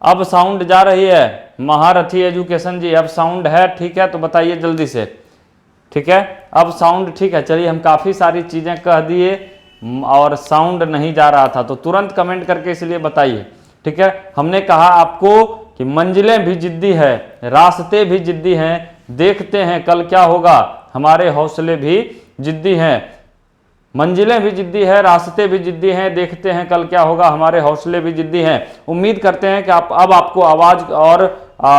अब साउंड जा रही है महारथी एजुकेशन जी, अब साउंड है ठीक है तो बताइए जल्दी से। ठीक है अब साउंड ठीक है, चलिए हम काफ़ी सारी चीज़ें कह दिए और साउंड नहीं जा रहा था तो तुरंत कमेंट करके इसलिए बताइए। ठीक है हमने कहा आपको कि मंजिलें भी जिद्दी है, रास्ते भी जिद्दी हैं, देखते हैं कल क्या होगा, हमारे हौसले भी जिद्दी हैं। मंजिलें भी जिद्दी है, रास्ते भी जिद्दी हैं, देखते हैं कल क्या होगा, हमारे हौसले भी जिद्दी हैं। उम्मीद करते हैं कि अब आपको आवाज़ और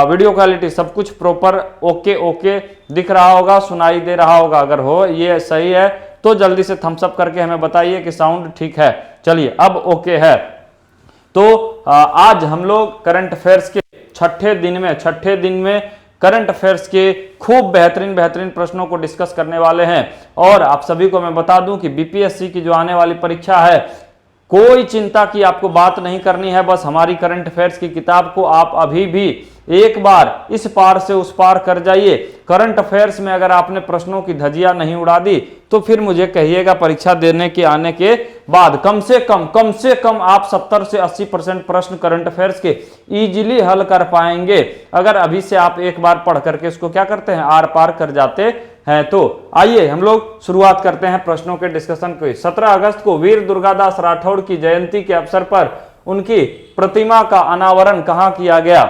वीडियो क्वालिटी सब कुछ प्रॉपर ओके दिख रहा होगा, सुनाई दे रहा होगा। अगर हो ये सही है तो जल्दी से थम्स अप करके हमें बताइए कि साउंड ठीक है। चलिए अब ओके है तो आज हम लोग करंट अफेयर्स के छठे दिन में करंट अफेयर्स के खूब बेहतरीन प्रश्नों को डिस्कस करने वाले हैं। और आप सभी को मैं बता दूं कि बीपीएससी की जो आने वाली परीक्षा है, कोई चिंता की आपको बात नहीं करनी है। बस हमारी करंट अफेयर्स की किताब को आप अभी भी एक बार इस पार से उस पार कर जाइए। करंट अफेयर्स में अगर आपने प्रश्नों की धज्जियां नहीं उड़ा दी तो फिर मुझे कहिएगा परीक्षा देने के आने के बाद कम से कम आप 70 से 80% प्रश्न करंट अफेयर्स के इजीली हल कर पाएंगे अगर अभी से आप एक बार पढ़ करके इसको क्या करते हैं, आर पार कर जाते हैं। तो आइए हम लोग शुरुआत करते हैं प्रश्नों के डिस्कशन को। 17 अगस्त को वीर दुर्गादास राठौड़ की जयंती के अवसर पर उनकी प्रतिमा का अनावरण कहां किया गया?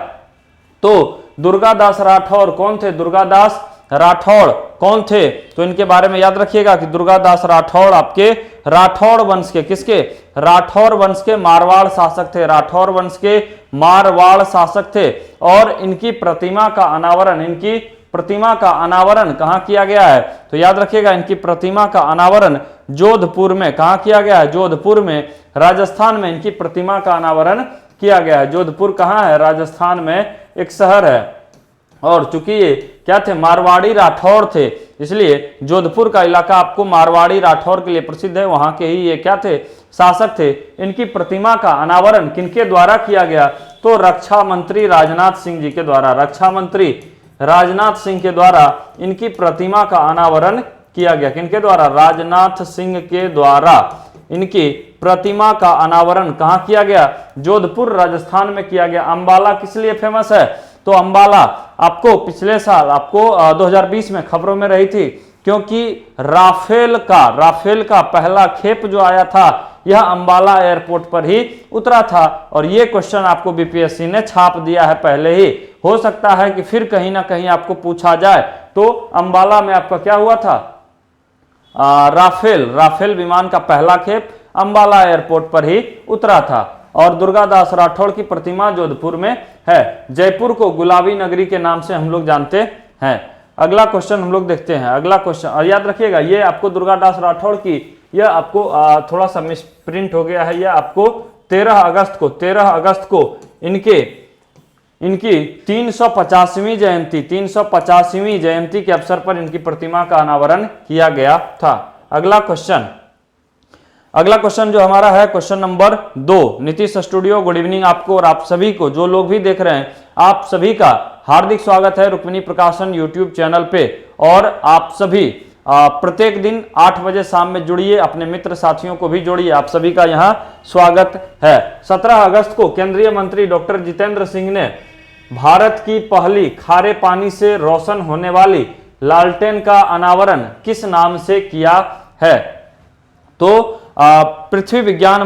तो दुर्गादास राठौड़ कौन थे? दुर्गादास राठौड़ कौन थे? तो इनके बारे में याद रखिएगा कि दुर्गादास राठौड़ आपके राठौड़ वंश के, किसके? राठौड़ वंश के मारवाड़ शासक थे। राठौड़ वंश के मारवाड़ शासक थे। और इनकी प्रतिमा का अनावरण कहां किया गया है? तो याद रखिएगा इनकी प्रतिमा का अनावरण जोधपुर में कहां किया गया है? जोधपुर में, राजस्थान में इनकी प्रतिमा का अनावरण किया गया है। जोधपुर कहां है? राजस्थान में एक शहर है। और चूंकि ये क्या थे? मारवाड़ी राठौड़ थे, इसलिए जोधपुर का इलाका आपको मारवाड़ी राठौड़ के लिए प्रसिद्ध है। वहां के ही ये क्या थे? शासक थे। इनकी प्रतिमा का अनावरण किनके द्वारा किया गया? तो रक्षा मंत्री राजनाथ सिंह जी के द्वारा। रक्षा मंत्री राजनाथ सिंह के द्वारा इनकी प्रतिमा का अनावरण किया गया। किनके द्वारा? राजनाथ सिंह के द्वारा इनकी प्रतिमा का अनावरण कहां किया गया? जोधपुर राजस्थान में किया गया। अंबाला किस लिए फेमस है? तो अंबाला आपको पिछले साल 2020 में खबरों में रही थी, क्योंकि राफेल का पहला खेप जो आया था यह अंबाला एयरपोर्ट पर ही उतरा था। और यह क्वेश्चन आपको बीपीएससी ने छाप दिया है पहले ही। हो सकता है कि फिर कहीं ना कहीं आपको पूछा जाए। तो अंबाला में आपका क्या हुआ था? राफेल विमान का पहला खेप अंबाला एयरपोर्ट पर ही उतरा था। और दुर्गादास राठौड़ की प्रतिमा जोधपुर में है। जयपुर को गुलाबी नगरी के नाम से हम लोग जानते हैं। अगला क्वेश्चन हम लोग देखते हैं। अगला क्वेश्चन, और याद रखिएगा ये आपको दुर्गादास राठौड़ की, यह आपको थोड़ा सा मिसप्रिंट हो गया है। यह आपको 13 अगस्त को इनकी 350वीं जयंती के अवसर पर इनकी प्रतिमा का अनावरण किया गया था। अगला क्वेश्चन जो हमारा है question number 2। Nitish studio good evening आपको और आप सभी को, जो लोग भी देख रहे हैं आप सभी का हार्दिक स्वागत है रुक्मिणी प्रकाशन यूट्यूब चैनल पे। और आप सभी प्रत्येक दिन 8 बजे शाम में जुड़िए, अपने मित्र साथियों को भी जोड़िए, आप सभी का यहाँ स्वागत है। 17 अगस्त को केंद्रीय मंत्री डॉक्टर जितेंद्र सिंह ने भारत की पहली खारे पानी से रोशन होने वाली लालटेन का अनावरण किस नाम से किया है? तो पृथ्वी विज्ञान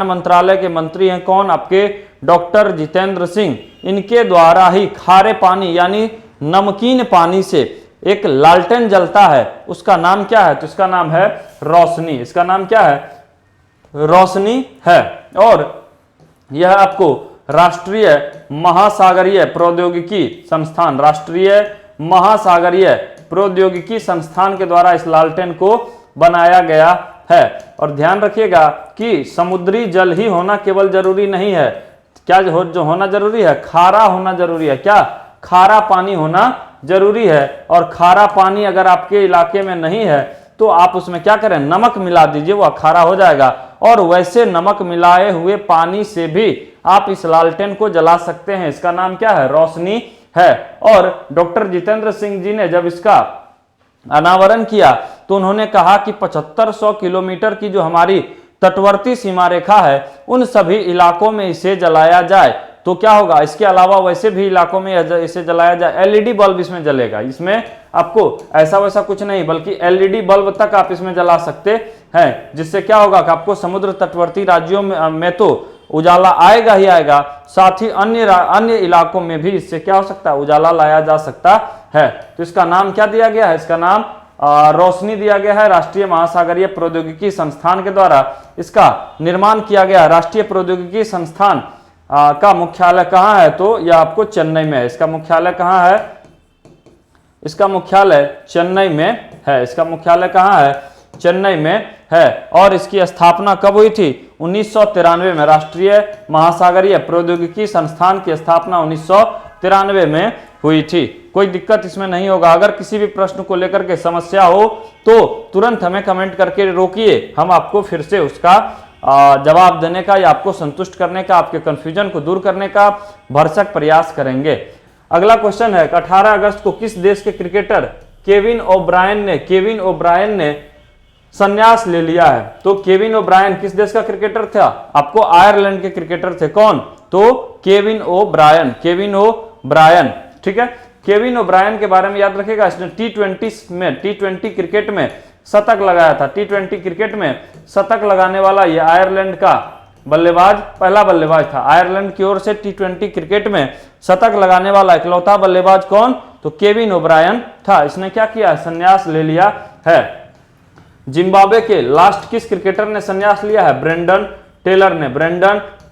मंत्रालय के मंत्री हैं कौन? आपके डॉक्टर जितेंद्र सिंह। इनके द्वारा ही खारे पानी यानी नमकीन पानी से एक लालटेन जलता है, उसका नाम क्या है? तो इसका नाम है रोशनी। इसका नाम क्या है? रोशनी है। और यह आपको राष्ट्रीय महासागरीय प्रौद्योगिकी संस्थान के द्वारा इस लालटेन को बनाया गया है। और ध्यान रखिएगा कि समुद्री जल ही होना केवल जरूरी नहीं है। क्या जो होना जरूरी है? खारा होना जरूरी है। क्या? खारा पानी होना जरूरी है। और खारा पानी अगर आपके इलाके में नहीं है तो आप उसमें क्या करें? नमक मिला दीजिए, वह खारा हो जाएगा। और वैसे नमक मिलाए हुए पानी से भी आप इस लालटेन को जला सकते हैं। इसका नाम क्या है? रोशनी है। और डॉक्टर जितेंद्र सिंह जी ने जब इसका अनावरण किया तो उन्होंने कहा कि 7500 किलोमीटर की जो हमारी तटवर्ती सीमा रेखा है उन सभी इलाकों में इसे जलाया जाए तो क्या होगा, इसके अलावा वैसे भी इलाकों में इसे जलाया जाए, एलईडी बल्ब इसमें जलेगा। इसमें आपको ऐसा वैसा कुछ नहीं, बल्कि एलईडी बल्ब तक आप इसमें जला सकते हैं, जिससे क्या होगा कि आपको समुद्र तटवर्ती राज्यों में तो उजाला आएगा ही आएगा, साथ ही अन्य इलाकों में भी इससे क्या हो सकता है, उजाला लाया जा सकता है। तो इसका नाम क्या दिया गया है, इसका नाम रोशनी दिया गया है। राष्ट्रीय महासागरीय प्रौद्योगिकी संस्थान के द्वारा इसका निर्माण किया गया। राष्ट्रीय प्रौद्योगिकी संस्थान का मुख्यालय कहाँ है, तो यह आपको चेन्नई में है। इसका मुख्यालय कहाँ है, इसका मुख्यालय चेन्नई में है। इसका मुख्यालय कहाँ है, चेन्नई में है। और इसकी स्थापना कब हुई थी, 1993 में। राष्ट्रीय महासागरीय प्रौद्योगिकी संस्थान की स्थापना 1993 में हुई थी। कोई दिक्कत इसमें नहीं होगा। अगर किसी भी प्रश्न को लेकर के समस्या हो तो तुरंत हमें कमेंट करके रोकिए, हम आपको फिर से उसका जवाब देने का या आपको संतुष्ट करने का, आपके कंफ्यूजन को दूर करने का भरसक प्रयास करेंगे। अगला क्वेश्चन है, 18 अगस्त को किस देश के क्रिकेटर केविन ओब्रायन ने संन्यास ले लिया है। तो केविन ओब्रायन किस देश का क्रिकेटर था, आपको आयरलैंड के क्रिकेटर थे। कौन, तो केविन ओब्रायन, ठीक है। केविन ओब्रायन के बारे में याद रखिएगा, इसने टी20 क्रिकेट में शतक लगाया था। टी20 क्रिकेट में शतक लगाने वाला ये आयरलैंड का बल्लेबाज, पहला बल्लेबाज था। आयरलैंड की ओर से टी20 क्रिकेट में शतक लगाने वाला इकलौता बल्लेबाज कौन, तो केविन ओब्रायन था। इसने क्या किया, संन्यास ले लिया है। जिम्बाब्वे के लास्ट किस क्रिकेटर ने संन्यास लिया है, ब्रेंडन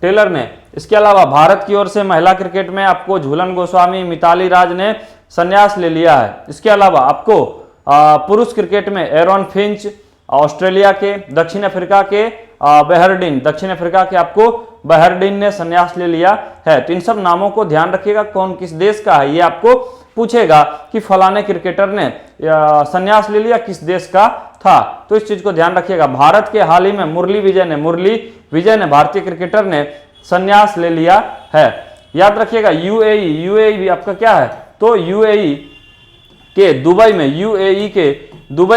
टेलर ने। इसके अलावा भारत की ओर से महिला क्रिकेट में आपको झूलन गोस्वामी, मिताली राज ने संन्यास ले लिया है। इसके अलावा आपको पुरुष क्रिकेट में एरॉन फिंच ऑस्ट्रेलिया के, दक्षिण अफ्रीका के आपको बहरडीन ने संन्यास ले लिया है। तो इन सब नामों को ध्यान रखिएगा, कौन किस देश का है। ये आपको पूछेगा कि फलाने क्रिकेटर ने संन्यास ले लिया, किस देश का था, तो इस चीज को ध्यान रखिएगा। भारत के हाल ही में मुरली विजय ने भारतीय क्रिकेटर ने संन्यास ले लिया है। याद रखिएगा यूएई भी आपका क्या है, तो यूएई के दुबई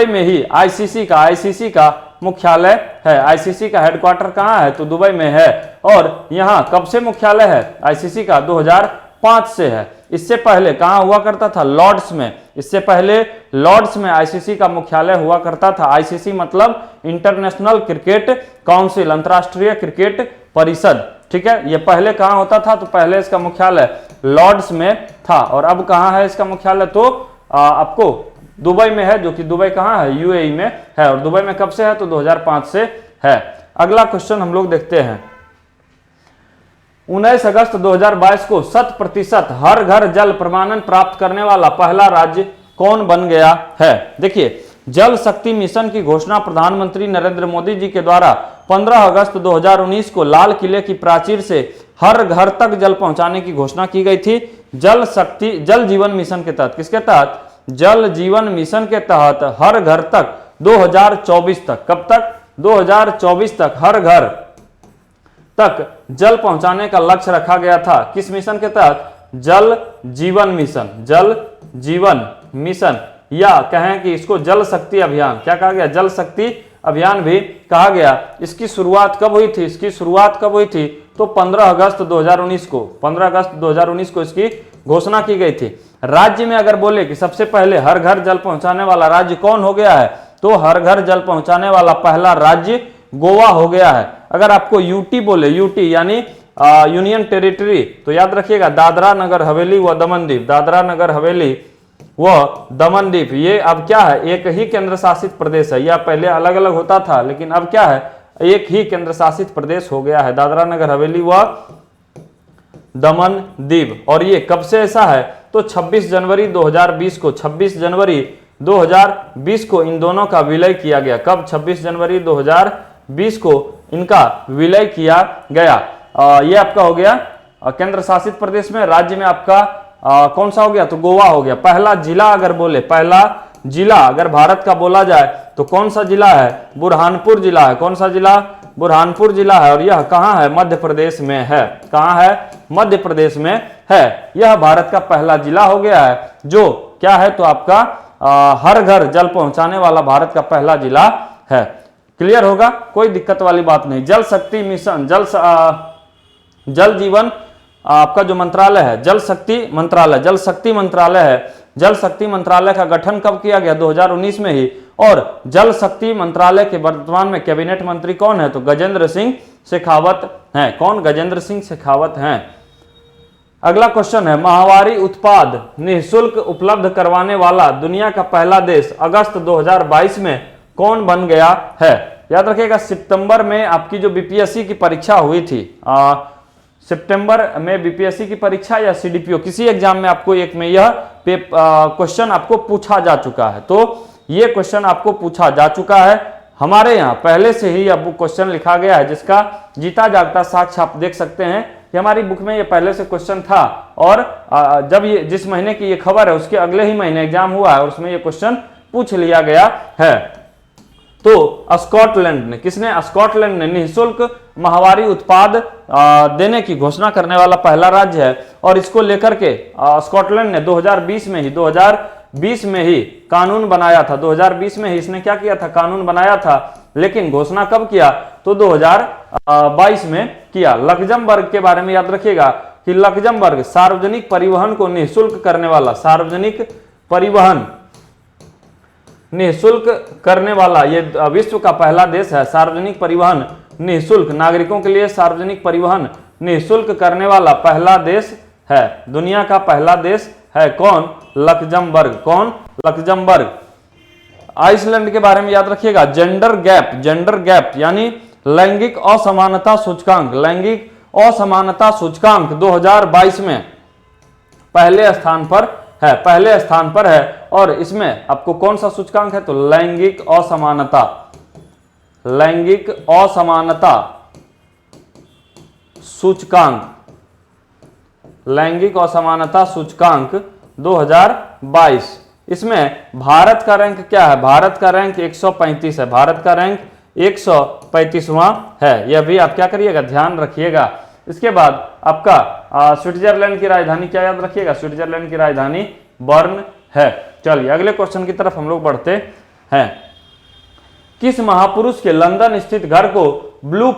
में ही आईसीसी का मुख्यालय है। आईसीसी का हेडक्वार्टर कहाँ है, तो दुबई में है। और यहाँ कब से मुख्यालय है आईसीसी का, 2005 से है। इससे पहले कहाँ हुआ करता था, लॉर्ड्स में। इससे पहले लॉर्ड्स में आईसीसी का मुख्यालय हुआ करता था। आईसीसी मतलब इंटरनेशनल क्रिकेट काउंसिल, अंतर्राष्ट्रीय क्रिकेट परिषद, ठीक है। ये पहले कहाँ होता था, तो पहले इसका मुख्यालय लॉर्ड्स में था। और अब कहाँ है इसका मुख्यालय, तो आपको दुबई में है, जो कि दुबई कहाँ है, यूएई में है। और दुबई में कब से है, तो 2005 से है। अगला क्वेश्चन हम लोग देखते हैं, 19 अगस्त 2022 को 100% हर घर जल प्रमाणन प्राप्त करने वाला पहला राज्य कौन बन गया है। देखिए, जल शक्ति मिशन की घोषणा प्रधानमंत्री नरेंद्र मोदी जी के द्वारा 15 अगस्त 2019 को लाल किले की प्राचीर से हर घर तक जल पहुंचाने की घोषणा की गई थी। जल जीवन मिशन के तहत, किसके तहत, जल जीवन मिशन के तहत हर घर तक 2024 तक, कब तक, 2024 तक हर घर तक जल पहुंचाने का लक्ष्य रखा गया था। किस मिशन के तहत, जल जीवन मिशन, या कहें कि इसको जल शक्ति अभियान, क्या कहा गया, जल शक्ति अभियान भी कहा गया। इसकी शुरुआत कब हुई थी, तो 15 अगस्त 2019 को इसकी घोषणा की गई थी। राज्य में अगर बोले कि सबसे पहले हर घर जल पहुंचाने वाला राज्य कौन हो गया है, तो हर घर जल पहुंचाने वाला पहला राज्य गोवा हो गया है। अगर आपको यूटी बोले, यूटी यानी यूनियन टेरिटरी, तो याद रखिएगा दादरा नगर हवेली व दमनदीप, ये अब क्या है, एक ही केंद्र शासित प्रदेश है। यह पहले अलग अलग होता था, लेकिन अब क्या है, एक ही केंद्र शासित प्रदेश हो गया है, दादरा नगर हवेली व दमनदीप। और ये कब से ऐसा है, तो 26 जनवरी 2020 को इन दोनों का विलय किया गया। कब, 26 जनवरी 2020 को इनका विलय किया गया। ये आपका हो गया केंद्र शासित प्रदेश में। राज्य में आपका कौन सा हो गया, तो गोवा हो गया। पहला जिला अगर बोले, पहला जिला अगर भारत का बोला जाए तो कौन सा जिला है, बुरहानपुर जिला है। कौन सा जिला, बुरहानपुर जिला है। और यह कहाँ है, मध्य प्रदेश में है। कहाँ है, मध्य प्रदेश में है। यह भारत का पहला जिला हो गया है, जो क्या है, तो आपका हर घर जल पहुंचाने वाला भारत का पहला जिला है। क्लियर होगा, कोई दिक्कत वाली बात नहीं। जल शक्ति मिशन, जल जीवन आपका जो मंत्रालय है जल शक्ति मंत्रालय, जल शक्ति मंत्रालय है, जल शक्ति मंत्रालय का गठन कब किया गया? 2019 में ही। और जल शक्ति मंत्रालय के वर्तमान में कैबिनेट मंत्री कौन है? तो गजेंद्र सिंह शेखावत हैं। कौन? गजेंद्र सिंह शेखावत हैं। अगला क्वेश्चन है, माहवारी उत्पाद निःशुल्क उपलब्ध करवाने वाला दुनिया का पहला देश अगस्त 2022 में कौन बन गया है? याद रखिएगा, सितंबर में आपकी जो बीपीएससी की परीक्षा हुई थी, सितंबर में बीपीएससी की परीक्षा या सीडीपीओ किसी एग्जाम में आपको एक में यह क्वेश्चन आपको पूछा जा चुका है। तो ये क्वेश्चन आपको पूछा जा चुका है। हमारे यहाँ पहले से ही अब क्वेश्चन लिखा गया है जिसका जीता जागता साक्ष्य आप देख सकते हैं कि हमारी बुक में ये पहले से क्वेश्चन था, और जब ये जिस महीने की ये खबर है उसके अगले ही महीने एग्जाम हुआ है और उसमें ये क्वेश्चन पूछ लिया गया है। तो स्कॉटलैंड ने, किसने? स्कॉटलैंड ने निःशुल्क माहवारी उत्पाद देने की घोषणा करने वाला पहला राज्य है, और इसको लेकर के स्कॉटलैंड ने 2020 में ही कानून बनाया था। 2020 में ही इसने क्या किया था? कानून बनाया था। लेकिन घोषणा कब किया? तो 2022 में किया। लक्जमबर्ग के बारे में याद रखिएगा कि लक्जमबर्ग सार्वजनिक परिवहन को निःशुल्क करने वाला, सार्वजनिक परिवहन निःशुल्क करने वाला ये विश्व का पहला देश है। सार्वजनिक परिवहन निःशुल्क, नागरिकों के लिए सार्वजनिक परिवहन निःशुल्क करने वाला पहला देश है, दुनिया का पहला देश है। कौन? लक्जमबर्ग। कौन? लक्जमबर्ग। आइसलैंड के बारे में याद रखिएगा, जेंडर गैप यानी लैंगिक असमानता सूचकांक, लैंगिक असमानता सूचकांक 2022 में पहले स्थान पर है। और इसमें आपको कौन सा सूचकांक है? तो लैंगिक असमानता, लैंगिक असमानता सूचकांक, लैंगिक असमानता सूचकांक 2022। इसमें भारत का रैंक क्या है? भारत का रैंक 135 है। भारत का रैंक 135वां है। यह भी आप क्या करिएगा? ध्यान रखिएगा। इसके बाद आपका स्विट्जरलैंड की राजधानी क्या याद रखिएगा? स्विट्जरलैंड की राजधानी बर्न है। चलिए अगले क्वेश्चन की तरफ हम लोग बढ़ते हैं। किस महापुरुष के लंदन स्थित घर को ब्लू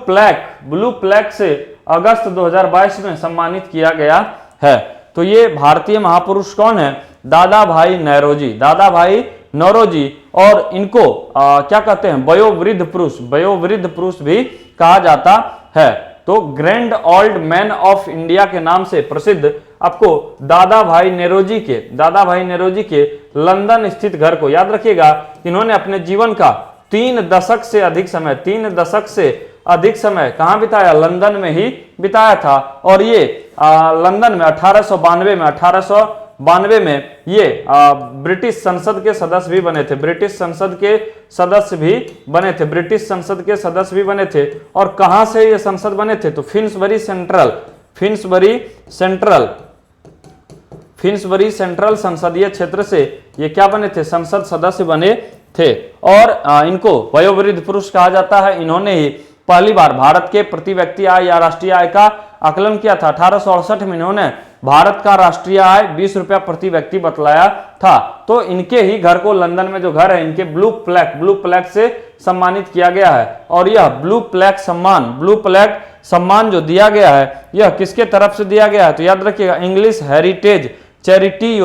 प्लैक से अगस्त 2022 में सम्मानित किया गया है? तो ये भारतीय महापुरुष कौन है? दादा भाई नौरोजी, दादा भाई नौरोजी। और इनको क्या कहते हैं? वयोवृद्ध पुरुष भी कहा जाता है। तो grand old man of India के नाम से प्रसिद्ध आपको दादा भाई नौरोजी के लंदन स्थित घर को याद रखिएगा। इन्होंने अपने जीवन का 3 दशक से अधिक समय कहां बिताया? लंदन में ही बिताया था। और ये लंदन में 1892 में ये ब्रिटिश संसद के सदस्य भी बने थे। ब्रिटिश संसद के सदस्य भी बने थे। और कहां से ये संसद बने थे? तो फिन्सबरी सेंट्रल संसदीय क्षेत्र से ये क्या बने थे? संसद सदस्य बने थे। और इनको वयोवृद्ध पुरुष कहा जाता है। इन्होंने ही पहली बार भारत के प्रति व्यक्ति आय या राष्ट्रीय आय का आकलन किया था। 1868 में इन्होंने भारत का राष्ट्रीय आय 20 रुपया प्रति व्यक्ति बतलाया था। तो इनके ही घर को, लंदन में जो घर है, इनके ब्लू प्लैक से सम्मानित किया गया है। और यह ब्लू प्लैक सम्मान जो दिया गया है, यह किसके तरफ से दिया गया है? तो याद रखिएगा, इंग्लिश हेरिटेज चैरिटी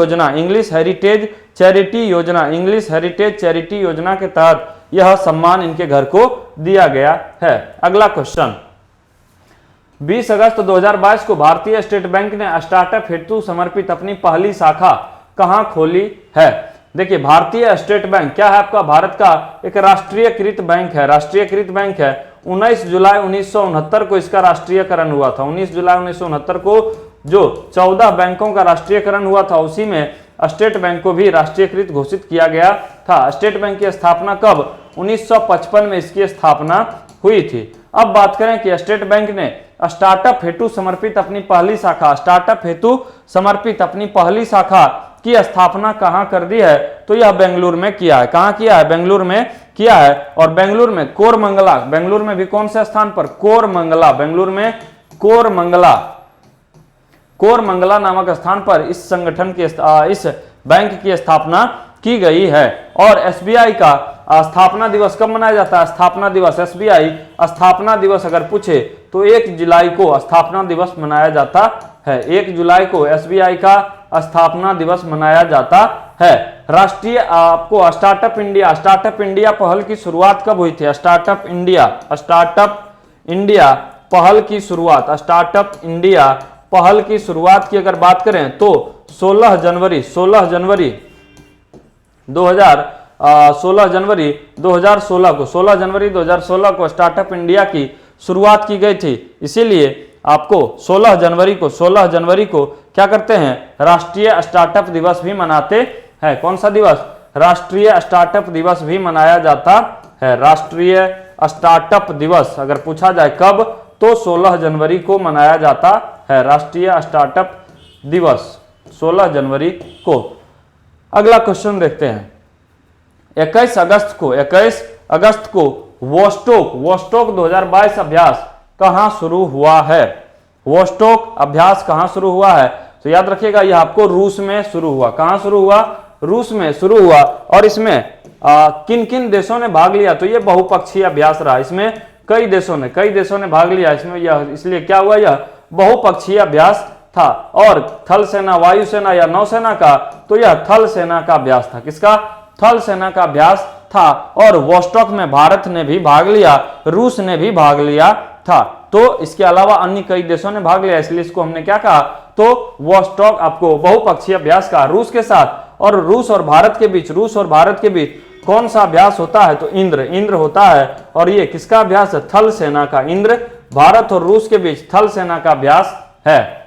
योजना के तहत यह सम्मान इनके घर को दिया गया है। अगला क्वेश्चन, 20 अगस्त 2022 को भारतीय स्टेट बैंक ने स्टार्टअप हेतु समर्पित अपनी पहली शाखा कहां खोली है? देखिए, भारतीय स्टेट बैंक क्या है? आपका भारत का एक राष्ट्रीयकृत बैंक है। 19 जुलाई 1969 को इसका राष्ट्रीयकरण हुआ था। 19 जुलाई 1969 को जो 14 बैंकों का राष्ट्रीयकरण हुआ था, उसी में स्टेट बैंक को भी राष्ट्रीयकृत घोषित किया गया था। स्टेट बैंक की स्थापना कब? 1955 में इसकी स्थापना हुई थी। अब बात करें कि स्टेट बैंक ने स्टार्टअप हेतु समर्पित अपनी पहली शाखा की स्थापना कहां कर दी है? तो यह बेंगलुरु में किया है। कहां किया है? बेंगलुरु में किया है। और बेंगलुरु में कोरमंगला, बेंगलुरु में भी कौन से स्थान पर? बेंगलुरु में कोरमंगला नामक स्थान पर इस संगठन के इस बैंक की स्थापना की गई है। और एसबीआई का स्थापना दिवस कब मनाया जाता है? स्थापना दिवस, एसबीआई स्थापना दिवस अगर पूछे तो 1 जुलाई को स्थापना दिवस मनाया जाता है। 1 जुलाई को एसबीआई का स्थापना दिवस मनाया जाता है। राष्ट्रीय आपको स्टार्टअप इंडिया पहल की शुरुआत कब हुई थी? स्टार्टअप इंडिया पहल की शुरुआत, स्टार्टअप इंडिया पहल की शुरुआत की अगर बात करें तो 16 जनवरी 2016 को स्टार्टअप इंडिया की शुरुआत की गई थी। इसीलिए आपको 16 जनवरी को क्या करते हैं? राष्ट्रीय स्टार्टअप दिवस भी मनाते हैं। कौन सा दिवस? राष्ट्रीय स्टार्टअप दिवस भी मनाया जाता है। राष्ट्रीय स्टार्टअप दिवस अगर पूछा जाए कब, तो 16 जनवरी को मनाया जाता है। राष्ट्रीय स्टार्टअप दिवस 16 जनवरी को। अगला क्वेश्चन देखते हैं। 21 अगस्त को वोस्टोक 2022 अभ्यास कहां शुरू हुआ है? वोस्टोक अभ्यास कहां शुरू हुआ है? तो याद रखिएगा यह आपको रूस में शुरू हुआ। कहां शुरू हुआ? रूस में शुरू हुआ। और इसमें किन किन देशों ने भाग लिया? तो यह बहुपक्षीय अभ्यास रहा। इसमें कई देशों ने भाग लिया। इसमें यह इसलिए क्या हुआ? यह बहुपक्षीय अभ्यास था। और थल सेना, वायुसेना या नौसेना का, तो यह थल सेना का अभ्यास था। किसका? थल सेना का अभ्यास था। और वोस्टॉक में भारत ने भी भाग लिया, रूस ने भी भाग लिया था। तो इसके अलावा अन्य कई देशों ने भाग लिया, इसलिए इसको हमने क्या कहा? तो वोस्टॉक आपको बहुपक्षीय अभ्यास का। रूस के साथ और रूस और भारत के बीच कौन सा अभ्यास होता है? तो इंद्र होता है। और ये किसका अभ्यास है? थल सेना का। इंद्र भारत और रूस के बीच थल सेना का अभ्यास है।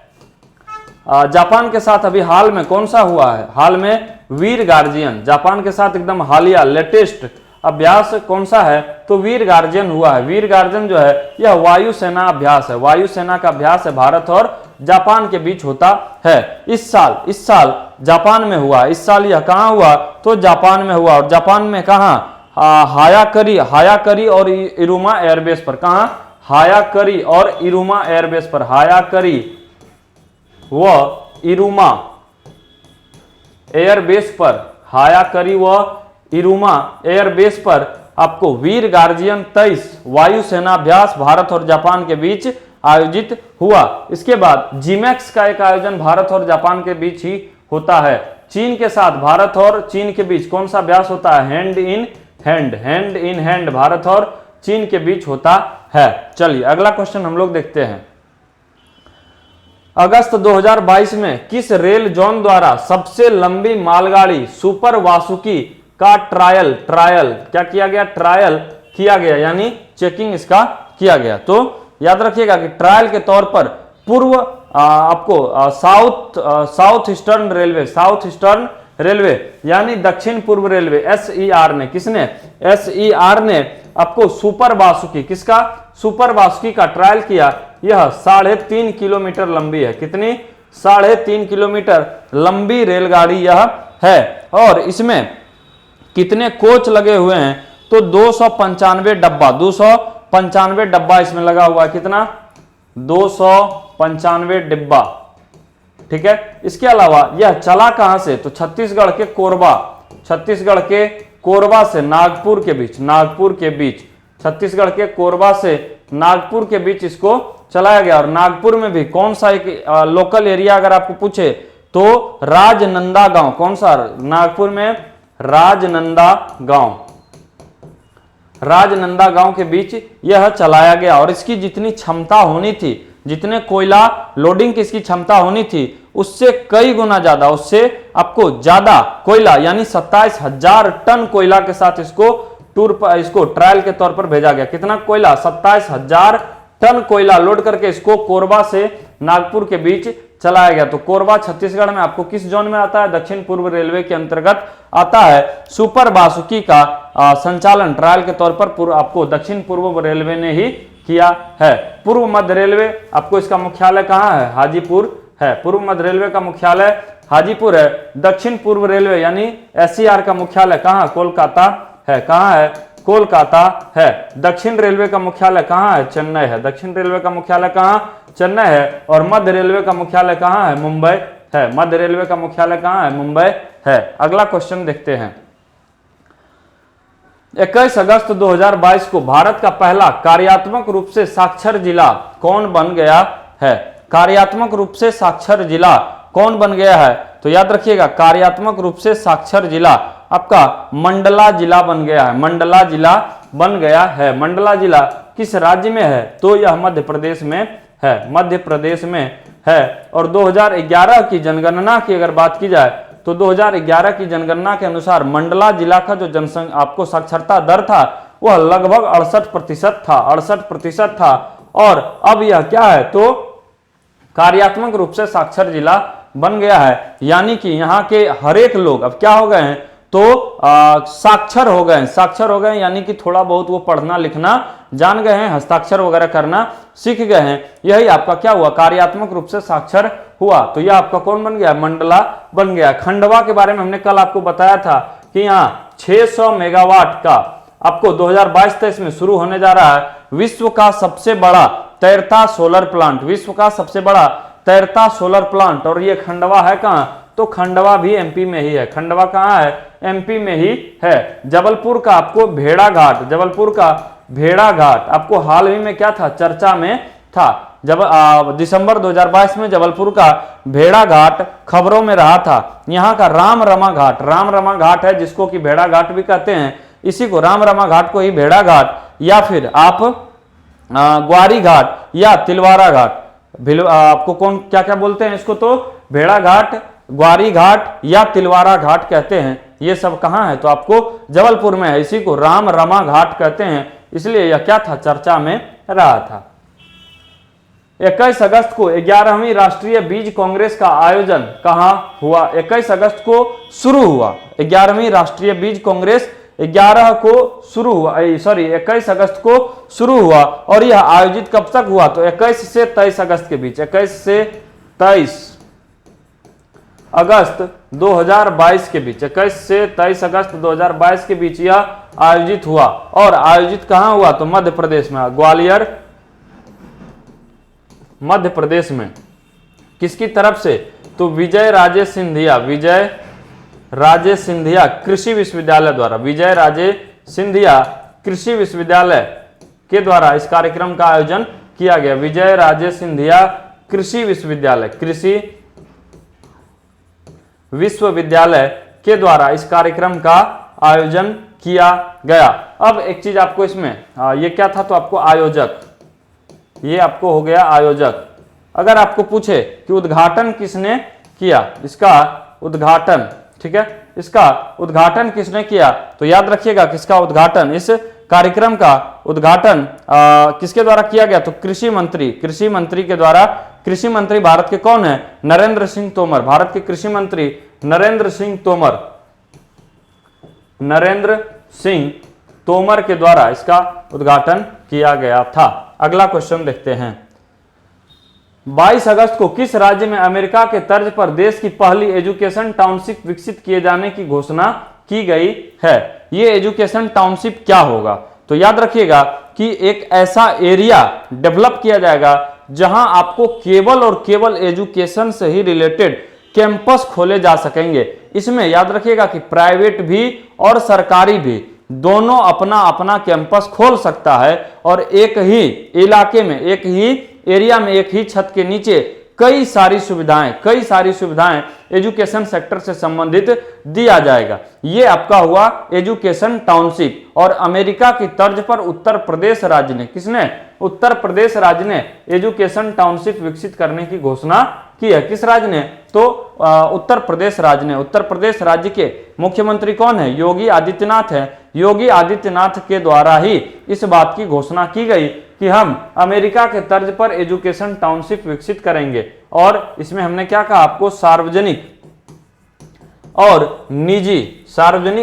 जापान के साथ अभी हाल में कौन सा हुआ है? हाल में वीर गार्जियन। जापान के साथ एकदम हालिया लेटेस्ट अभ्यास कौन सा है? तो वीर गार्जियन हुआ है। वीर गार्जियन जो है यह वायुसेना अभ्यास है। वायुसेना का अभ्यास है, भारत और जापान के बीच होता है। इस साल जापान में हुआ। इस साल यह कहां हुआ? तो जापान में हुआ। और जापान में कहां? हायाकरी और इरुमा एयरबेस पर। कहां? हायाकरी और इरुमा एयरबेस पर। हायाकरी व इरुमा एयरबेस पर। हायाकरी व इरुमा एयरबेस पर आपको वीर गार्जियन 23 वायुसेना अभ्यास भारत और जापान के बीच आयोजित हुआ। इसके बाद जीमैक्स का एक आयोजन भारत और जापान के बीच ही होता है। चीन के साथ भारत और चीन के बीच कौन सा अभ्यास होता है? हैंड इन हैंड भारत और चीन के बीच होता है। चलिए अगला क्वेश्चन हम लोग देखते हैं। अगस्त 2022 में किस रेल जोन द्वारा सबसे लंबी मालगाड़ी सुपर वासुकी का ट्रायल क्या किया गया? ट्रायल किया गया, यानी चेकिंग इसका किया गया। तो याद रखिएगा कि ट्रायल के तौर पर पूर्व आपको साउथ ईस्टर्न रेलवे यानी दक्षिण पूर्व रेलवे SER ने, किसने? SER ने आपको सुपर वासुकी, किसका? सुपर वासुकी का ट्रायल किया। यह 3.5 किलोमीटर लंबी है। कितनी? 3.5 किलोमीटर लंबी रेलगाड़ी यह है। और इसमें कितने कोच लगे हुए हैं? तो 295 डब्बा इसमें लगा हुआ है। कितना? 295 डिब्बा। ठीक है। इसके अलावा यह चला कहां से? तो छत्तीसगढ़ के कोरबा से नागपुर के बीच छत्तीसगढ़ के कोरबा से नागपुर के बीच इसको चलाया गया। और नागपुर में भी कौन सा एक लोकल एरिया अगर आपको पूछे तो राजनंदा गांव। कौन सा? नागपुर में राजनंदा गांव के बीच यह चलाया गया। और इसकी जितनी क्षमता होनी थी, जितने कोयला लोडिंग की इसकी क्षमता होनी थी, उससे कई गुना ज्यादा, उससे आपको ज्यादा कोयला यानी 27,000 टन कोयला के साथ इसको ट्रायल के तौर पर भेजा गया। कितना कोयला? 27,000 टन कोयला लोड करके इसको कोरबा से नागपुर के बीच चलाया गया। तो कोरबा छत्तीसगढ़ में आपको किस जोन में आता है? दक्षिण पूर्व रेलवे के अंतर्गत आता है। सुपर वासुकी का संचालन ट्रायल के तौर पर आपको दक्षिण पूर्व रेलवे ने ही किया है। पूर्व मध्य रेलवे आपको इसका मुख्यालय कहां है? हाजीपुर है। पूर्व मध्य रेलवे का मुख्यालय हाजीपुर है। दक्षिण पूर्व रेलवे यानी SER का मुख्यालय कहां? कोलकाता है। कहां है? कोलकाता है। दक्षिण रेलवे का मुख्यालय कहां है? चेन्नई है। दक्षिण रेलवे का मुख्यालय कहां? चेन्नई है। और मध्य रेलवे का मुख्यालय कहां है? मुंबई है। मध्य रेलवे का मुख्यालय कहां है? मुंबई है। अगला क्वेश्चन देखते हैं। 21 अगस्त 2022 को भारत का पहला कार्यात्मक रूप से साक्षर जिला कौन बन गया है? कार्यात्मक रूप से साक्षर जिला कौन बन गया है? तो याद रखिएगा, कार्यात्मक रूप से साक्षर जिला आपका मंडला जिला बन गया है। मंडला जिला बन गया है। मंडला जिला किस राज्य में है? तो यह मध्य प्रदेश में है, मध्य प्रदेश में है। और 2011 की जनगणना की अगर बात की जाए तो 2011 की जनगणना के अनुसार मंडला जिला का जो जनसंख्या आपको साक्षरता दर था वह लगभग 68% था, 68% था। और अब यह क्या है? तो कार्यात्मक रूप से साक्षर जिला बन गया है, यानी कि यहाँ के हर एक लोग अब क्या हो गए हैं? तो साक्षर हो गए, साक्षर हो गए, यानी कि थोड़ा बहुत वो पढ़ना लिखना जान गए हैं, हस्ताक्षर वगैरह करना सीख गए हैं। यही आपका क्या हुआ? कार्यात्मक रूप से साक्षर हुआ। तो यह आपका कौन बन गया? मंडला बन गया। खंडवा के बारे में हमने कल आपको बताया था कि यहाँ 600 मेगावाट का आपको 2022-23 में शुरू होने जा रहा है विश्व का सबसे बड़ा तैरता सोलर प्लांट, विश्व का सबसे बड़ा तैरता सोलर प्लांट। और ये खंडवा है कहाँ? तो खंडवा भी एमपी में ही है। खंडवा कहाँ है? एमपी में ही है। जबलपुर का आपको भेड़ा घाट, जबलपुर का भेड़ा घाट आपको हाल ही में क्या था? चर्चा में था। जब दिसंबर 2022 में जबलपुर का भेड़ा घाट खबरों में रहा था। यहाँ का राम रमा घाट, राम रमा घाट है जिसको कि भेड़ा घाट भी कहते हैं, इसी को राम रमा घाट को ही भेड़ा घाट या फिर आप ग्वारी घाट या तिलवारा घाट, आपको कौन क्या क्या बोलते हैं इसको? तो भेड़ा घाट, ग्वारी घाट या तिलवारा घाट कहते हैं। ये सब कहाँ है? तो आपको जबलपुर में है, इसी को राम रमा घाट कहते हैं, इसलिए यह क्या था? चर्चा में रहा था। 21 अगस्त को 11वीं राष्ट्रीय बीज कांग्रेस का आयोजन कहाँ हुआ? 21 अगस्त को शुरू हुआ 11वीं राष्ट्रीय बीज कांग्रेस 11 को शुरू हुआ, सॉरी 21 अगस्त को शुरू हुआ। और यह आयोजित कब तक हुआ? तो 21 से 23 अगस्त के बीच, 21 से 23 अगस्त 2022 के बीच, 21 से 23 अगस्त 2022 के बीच यह आयोजित हुआ। और आयोजित कहां हुआ? तो मध्य प्रदेश में, ग्वालियर मध्य प्रदेश में। किसकी तरफ से? तो विजय राजे सिंधिया, विजय राजे सिंधिया कृषि विश्वविद्यालय द्वारा, विजय राजे सिंधिया कृषि विश्वविद्यालय के द्वारा इस कार्यक्रम का आयोजन किया गया। विजय राजे सिंधिया कृषि विश्वविद्यालय, कृषि विश्वविद्यालय के द्वारा इस कार्यक्रम का आयोजन किया गया। अब एक चीज आपको इसमें ये क्या था? तो आपको आयोजक, ये आपको हो गया आयोजक। अगर आपको पूछे कि उद्घाटन किसने किया, इसका उद्घाटन, ठीक है, इसका उद्घाटन किसने किया? तो याद रखिएगा किसका उद्घाटन, इस कार्यक्रम का उद्घाटन किसके द्वारा किया गया? तो कृषि मंत्री, कृषि मंत्री के द्वारा। कृषि मंत्री भारत के कौन है? नरेंद्र सिंह तोमर, भारत के कृषि मंत्री नरेंद्र सिंह तोमर, नरेंद्र सिंह तोमर के द्वारा इसका उद्घाटन किया गया था। अगला क्वेश्चन देखते हैं। 22 अगस्त को किस राज्य में अमेरिका के तर्ज पर देश की पहली एजुकेशन टाउनशिप विकसित किए जाने की घोषणा की गई है? ये एजुकेशन टाउनशिप क्या होगा? तो याद रखिएगा कि एक ऐसा एरिया डेवलप किया जाएगा जहां आपको केवल और केवल एजुकेशन से ही रिलेटेड कैंपस खोले जा सकेंगे। इसमें याद रखिएगा कि प्राइवेट भी और सरकारी भी दोनों अपना अपना कैंपस खोल सकता है और एक ही इलाके में, एक ही एरिया में, एक ही छत के नीचे कई सारी सुविधाएं एजुकेशन सेक्टर से संबंधित दिया जाएगा। ये आपका हुआ एजुकेशन टाउनशिप। और अमेरिका की तर्ज पर उत्तर प्रदेश राज्य ने, किसने? उत्तर प्रदेश राज्य ने एजुकेशन टाउनशिप विकसित करने की घोषणा की है। किस राज्य ने? तो उत्तर प्रदेश राज्य ने। उत्तर प्रदेश राज्य के मुख्यमंत्री कौन है? योगी आदित्यनाथ है। योगी आदित्यनाथ के द्वारा ही इस बात की घोषणा की गई कि हम अमेरिका के तर्ज पर एजुकेशन टाउनशिप विकसित करेंगे। और इसमें हमने क्या कहा आपको? सार्वजनिक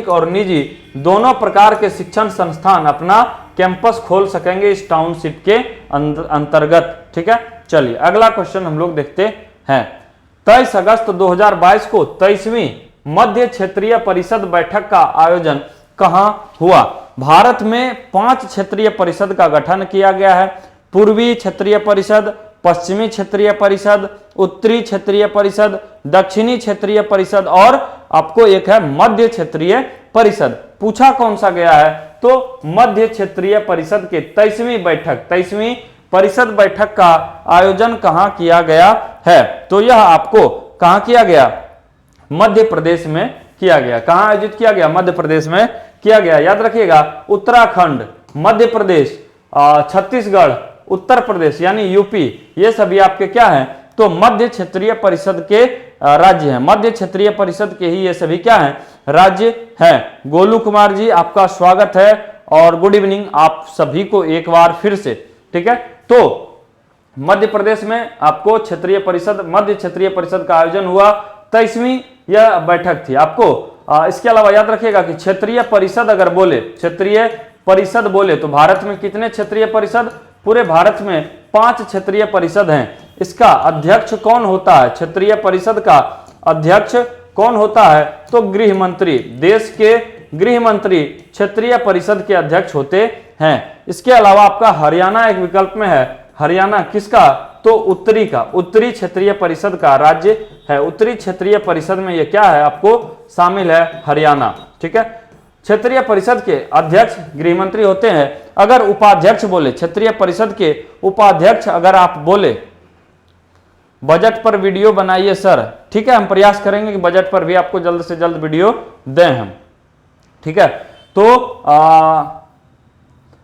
और निजी दोनों प्रकार के शिक्षण संस्थान अपना कैंपस खोल सकेंगे इस टाउनशिप के अंतर्गत। ठीक है, चलिए अगला क्वेश्चन हम लोग देखते हैं। 23 अगस्त 2022 को 23वीं मध्य क्षेत्रीय परिषद बैठक का आयोजन कहां हुआ? भारत में 5 क्षेत्रीय परिषद का गठन किया गया है। पूर्वी क्षेत्रीय परिषद, पश्चिमी क्षेत्रीय परिषद, उत्तरी क्षेत्रीय परिषद, दक्षिणी क्षेत्रीय परिषद और आपको एक है मध्य क्षेत्रीय परिषद। पूछा कौन सा गया है? तो मध्य क्षेत्रीय परिषद के 23वीं बैठक, 23वीं परिषद बैठक का आयोजन कहां किया गया है? तो यह आपको कहां किया गया? मध्य प्रदेश में किया गया। कहां आयोजित किया गया? मध्य प्रदेश में किया गया। याद रखिएगा, उत्तराखंड, मध्य प्रदेश, छत्तीसगढ़, उत्तर प्रदेश यानी यूपी, ये सभी आपके क्या हैं? तो मध्य क्षेत्रीय परिषद के राज्य हैं। मध्य क्षेत्रीय परिषद के ही ये सभी क्या हैं? राज्य हैं। गोलू कुमार जी, आपका स्वागत है और गुड इवनिंग आप सभी को एक बार फिर से। ठीक है, तो मध्य प्रदेश में आपको क्षेत्रीय परिषद, मध्य क्षेत्रीय परिषद का आयोजन हुआ। 23वीं यह बैठक थी। आपको इसके अलावा याद रखिएगा कि क्षेत्रीय परिषद अगर बोले, क्षेत्रीय परिषद बोले तो भारत में कितने क्षेत्रीय परिषद? पूरे भारत में 5 क्षेत्रीय परिषद हैं। इसका अध्यक्ष कौन होता है? क्षेत्रीय परिषद का अध्यक्ष कौन होता है? तो गृह मंत्री, देश के गृह मंत्री क्षेत्रीय परिषद के अध्यक्ष होते हैं। इसके अलावा आपका हरियाणा एक विकल्प में है। हरियाणा किसका? तो उत्तरी का, उत्तरी क्षेत्रीय परिषद का राज्य है। उत्तरी क्षेत्रीय परिषद में ये क्या है? आपको शामिल है हरियाणा। ठीक है, क्षेत्रीय परिषद के अध्यक्ष गृह मंत्री होते हैं। अगर उपाध्यक्ष बोले, क्षेत्रीय परिषद के उपाध्यक्ष अगर आप बोले, बजट पर वीडियो बनाइए सर। ठीक है, हम प्रयास करेंगे कि बजट पर भी आपको जल्द से जल्द वीडियो दें हम। ठीक है, तो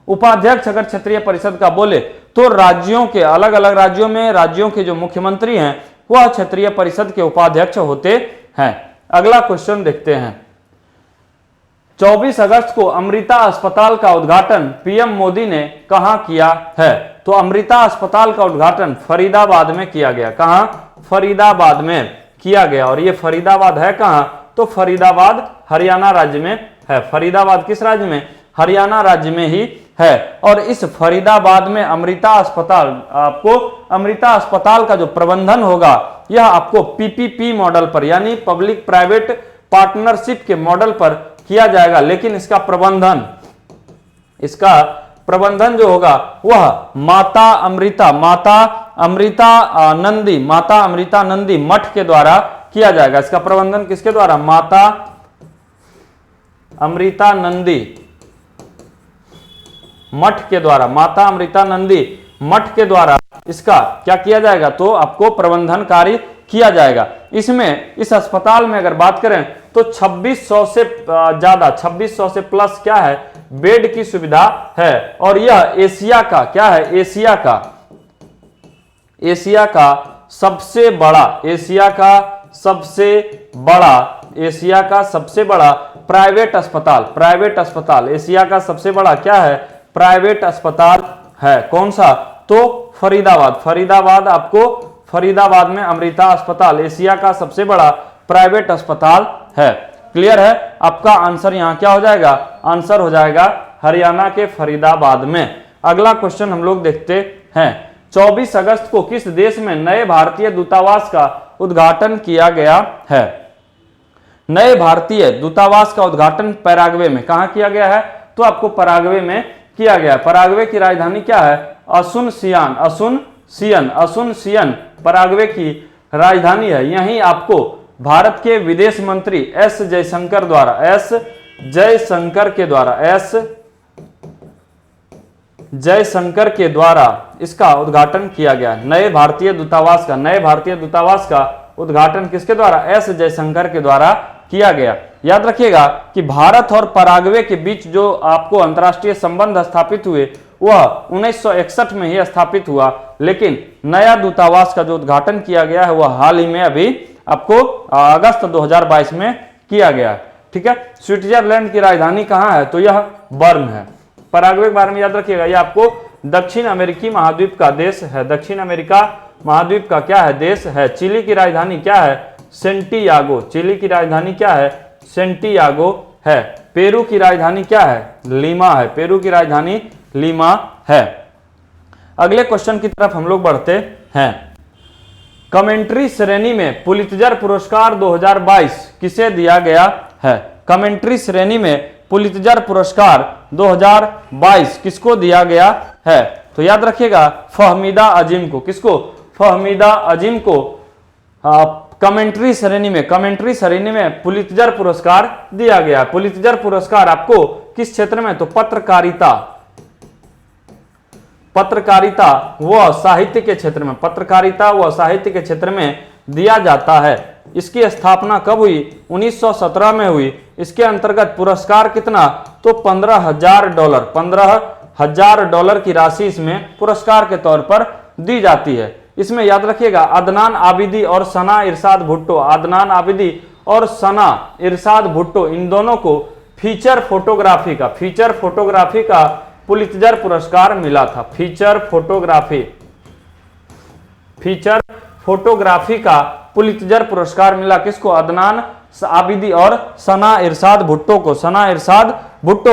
उपाध्यक्ष अगर क्षेत्रीय परिषद का बोले तो राज्यों के, अलग अलग राज्यों में राज्यों के जो मुख्यमंत्री हैं वह क्षेत्रीय परिषद के उपाध्यक्ष होते हैं। अगला क्वेश्चन देखते हैं। 24 अगस्त को अमृता अस्पताल का उद्घाटन पीएम मोदी ने कहां किया है? तो अमृता अस्पताल का उद्घाटन फरीदाबाद में किया गया। कहां? फरीदाबाद में किया गया। और ये फरीदाबाद है कहां? तो फरीदाबाद हरियाणा राज्य में है। फरीदाबाद किस राज्य में? हरियाणा राज्य में ही है। और इस फरीदाबाद में अमृता अस्पताल, आपको अमृता अस्पताल का जो प्रबंधन होगा यह आपको पीपीपी मॉडल पर यानी पब्लिक प्राइवेट पार्टनरशिप के मॉडल पर किया जाएगा। लेकिन इसका प्रबंधन जो होगा वह माता अमृता नंदी मठ के द्वारा किया जाएगा। इसका प्रबंधन किसके द्वारा? माता अमृता नंदी मठ के द्वारा, माता अमृता नंदी मठ के द्वारा इसका क्या किया जाएगा? तो आपको प्रबंधन कार्य किया जाएगा। इसमें, इस अस्पताल में अगर बात करें तो 2600 से ज्यादा, 2600 से प्लस क्या है? बेड की सुविधा है। और यह एशिया का क्या है? एशिया का सबसे बड़ा प्राइवेट अस्पताल, एशिया का सबसे बड़ा क्या है? प्राइवेट अस्पताल है। कौन सा? तो फरीदाबाद आपको फरीदाबाद में अमृता अस्पताल एशिया का सबसे बड़ा प्राइवेट अस्पताल है। क्लियर है? आपका आंसर यहां क्या हो जाएगा? आंसर हो जाएगा हरियाणा के फरीदाबाद में। अगला क्वेश्चन हम लोग देखते हैं। 24 अगस्त को किस देश में नए भारतीय दूतावास का उद्घाटन किया गया है? नए भारतीय दूतावास का उद्घाटन पैराग्वे में। कहां किया गया है? तो आपको पैराग्वे में किया गया। पैराग्वे की राजधानी क्या है? असुनसियन पैराग्वे की राजधानी है। यहीं आपको भारत के विदेश मंत्री एस जयशंकर के द्वारा इसका उद्घाटन किया गया। नए भारतीय दूतावास का उद्घाटन किसके द्वारा? एस जयशंकर के द्वारा किया गया। याद रखिएगा कि भारत और पैराग्वे के बीच जो आपको अंतर्राष्ट्रीय संबंध स्थापित हुए वह 1961 में ही स्थापित हुआ। लेकिन नया दूतावास का जो उद्घाटन किया गया है वह हाल ही में अभी आपको अगस्त 2022 में किया गया। ठीक है, स्विट्जरलैंड की राजधानी कहां है? तो यह बर्न है। पैराग्वे के बारे में याद रखिएगा, यह आपको दक्षिण अमेरिकी महाद्वीप का देश है। दक्षिण अमेरिका महाद्वीप का क्या है? देश है। चिली की राजधानी क्या है? सेंटियागो। चिली की राजधानी क्या है? सेंटियागो है। पेरू की राजधानी क्या है? लीमा है। पेरू की राजधानी लीमा है। अगले क्वेश्चन की तरफ हम लोग बढ़ते हैं। कमेंट्री श्रेणी में पुलित्जर पुरस्कार 2022 किसे दिया गया है? कमेंट्री श्रेणी में पुलित्जर पुरस्कार 2022 किसको दिया गया है? तो याद रखिएगा फहमीदा अजीम को। किसको? फहमीदा अजीम को कमेंट्री श्रेणी में पुलित्जर पुरस्कार दिया गया। पुलित्जर पुरस्कार आपको किस क्षेत्र में? तो पत्रकारिता व साहित्य के क्षेत्र में, पत्रकारिता व साहित्य के क्षेत्र में दिया जाता है। इसकी स्थापना कब हुई? 1917 में हुई। इसके अंतर्गत पुरस्कार कितना? तो $15,000, $15,000 की राशि इसमें पुरस्कार के तौर पर दी जाती है। इसमें याद रखिएगा अदनान आबिदी और सना इरशाद भुट्टो, अदनान आबिदी और सना इरशाद भुट्टो, इन दोनों को फीचर फोटोग्राफी का पुलित्जर पुरस्कार मिला था। फीचर फोटोग्राफी का पुलित्जर पुरस्कार मिला किसको? अदनान आबिदी और सना इरशाद भुट्टो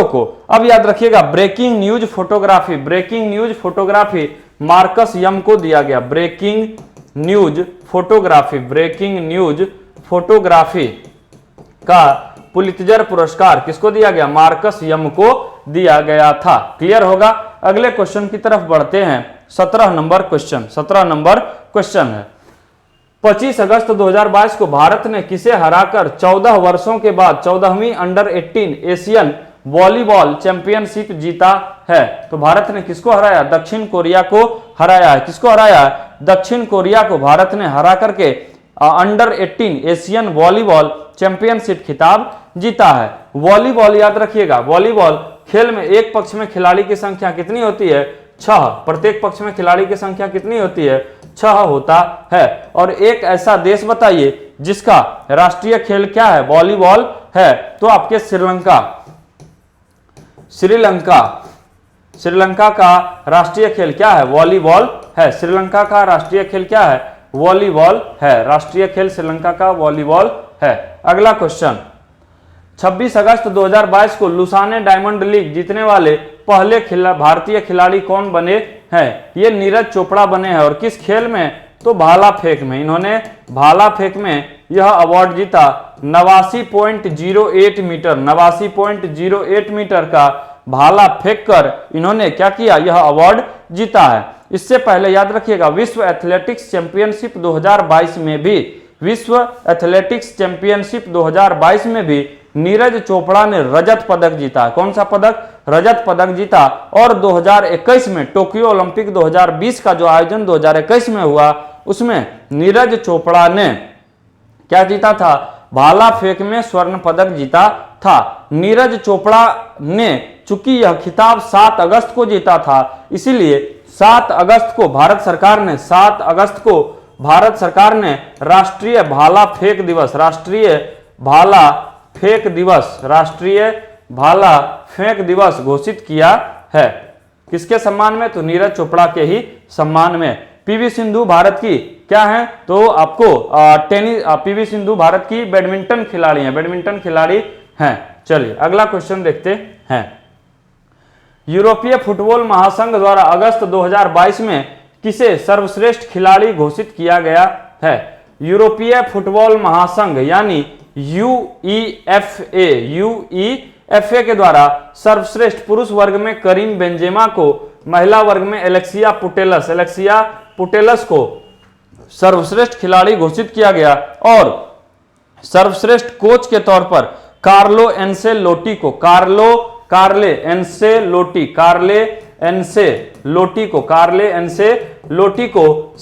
को। अब याद रखिएगा ब्रेकिंग न्यूज फोटोग्राफी मार्कस यम को दिया गया। ब्रेकिंग न्यूज फोटोग्राफी का पुलित्जर पुरस्कार किसको दिया गया? मार्कस यम को दिया गया था। क्लियर होगा? अगले क्वेश्चन की तरफ बढ़ते हैं। 17 नंबर क्वेश्चन है। 25 अगस्त 2022 को भारत ने किसे हराकर 14 वर्षों के बाद 14वीं अंडर 18 एशियन वॉलीबॉल चैंपियनशिप जीता है? तो भारत ने किसको हराया? दक्षिण कोरिया को हराया है। किसको हराया है? दक्षिण कोरिया को भारत ने हरा करके अंडर 18 एशियन वॉलीबॉल चैंपियनशिप खिताब जीता है। वॉलीबॉल याद रखिएगा, वॉलीबॉल खेल में एक पक्ष में खिलाड़ी की संख्या कितनी होती है? 6। प्रत्येक पक्ष में खिलाड़ी की संख्या कितनी होती है? 6 होता है। और एक ऐसा देश बताइए जिसका राष्ट्रीय खेल क्या है? वॉलीबॉल है। तो आपके श्रीलंका का राष्ट्रीय खेल क्या है? वॉलीबॉल है। श्रीलंका का राष्ट्रीय खेल क्या है? वॉलीबॉल है। राष्ट्रीय खेल श्रीलंका का वॉलीबॉल है। अगला क्वेश्चन, 26 अगस्त 2022 को लुसाने डायमंड लीग जीतने वाले पहले भारतीय खिलाड़ी कौन बने हैं? ये नीरज चोपड़ा बने हैं। और किस खेल में? तो भाला फेंक में। इन्होंने भाला फेंक में यह अवार्ड जीता। 89.08 मीटर का भाला फेंक कर इन्होंने क्या किया? यह अवार्ड जीता है। इससे पहले याद रखिएगा विश्व एथलेटिक्स चैंपियनशिप 2022 में भी नीरज चोपड़ा ने रजत पदक जीता। कौन सा पदक? रजत पदक जीता। और 2021 में टोक्यो ओलंपिक 2020 का जो आयोजन 2021 में हुआ उसमें नीरज चोपड़ा ने क्या जीता था? भाला फेंक में स्वर्ण पदक जीता था। नीरज चोपड़ा ने चूंकि यह खिताब 7 अगस्त को जीता था, इसीलिए 7 अगस्त को भारत सरकार ने राष्ट्रीय भाला फेंक दिवस घोषित किया है। किसके सम्मान में? तो नीरज चोपड़ा के ही सम्मान में। पीवी सिंधु भारत की क्या है? तो आपको पीवी सिंधु भारत की बैडमिंटन खिलाड़ी हैं। चलिए अगला क्वेश्चन देखते हैं। यूरोपीय फुटबॉल महासंघ द्वारा अगस्त 2022 में किसे सर्वश्रेष्ठ खिलाड़ी घोषित किया गया है? यूरोपीय फुटबॉल महासंघ यानी यूईएफए के द्वारा सर्वश्रेष्ठ पुरुष वर्ग में करीम बेंजेमा को, महिला वर्ग में एलेक्सिया पुटेलस को सर्वश्रेष्ठ खिलाड़ी घोषित किया गया। और सर्वश्रेष्ठ कोच के तौर पर कार्ले एंसेलोटी को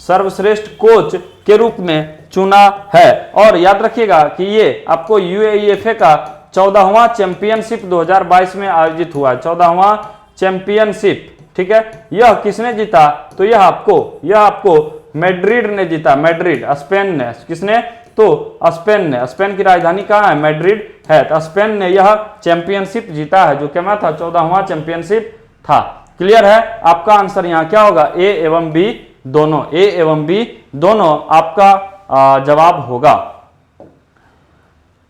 सर्वश्रेष्ठ कोच के रूप में चुना है। और याद रखिएगा कि ये आपको यूएईएफए का 14वां चैंपियनशिप 2022 में आयोजित हुआ है। 14वां चैंपियनशिप, ठीक है। यह किसने जीता? तो यह आपको मैड्रिड ने जीता। मैड्रिड, स्पेन ने। किसने? तो स्पेन ने। स्पेन की राजधानी कहाँ है? मैड्रिड है। तो स्पेन ने यह चैंपियनशिप जीता है, जो क्या था? 14वां चैंपियनशिप था। क्लियर है? आपका आंसर यहाँ क्या होगा? ए एवं बी दोनों आपका जवाब होगा।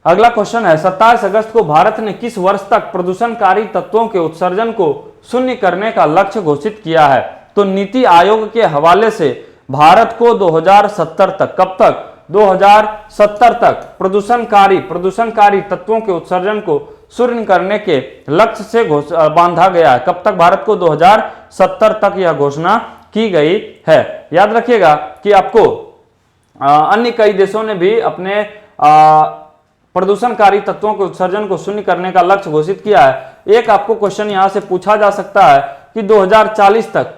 अगला क्वेश्चन है, 27 अगस्त को भारत ने किस वर्ष तक प्रदूषणकारी तत्वों के उत्सर्जन को शून्य करने का लक्ष्य घोषित किया है? तो नीति आयोग के हवाले से भारत को 2070 तक, कब तक? 2070 तक प्रदूषणकारी तत्वों के उत्सर्जन को शून्य करने के लक्ष्य से बांधा गया है। कब तक? भारत को 2070 तक यह घोषणा की गई है। याद रखिएगा कि आपको अन्य कई देशों ने भी अपने प्रदूषणकारी तत्वों के उत्सर्जन को शून्य करने का लक्ष्य घोषित किया है। एक आपको क्वेश्चन यहां से पूछा जा सकता है कि 2040 तक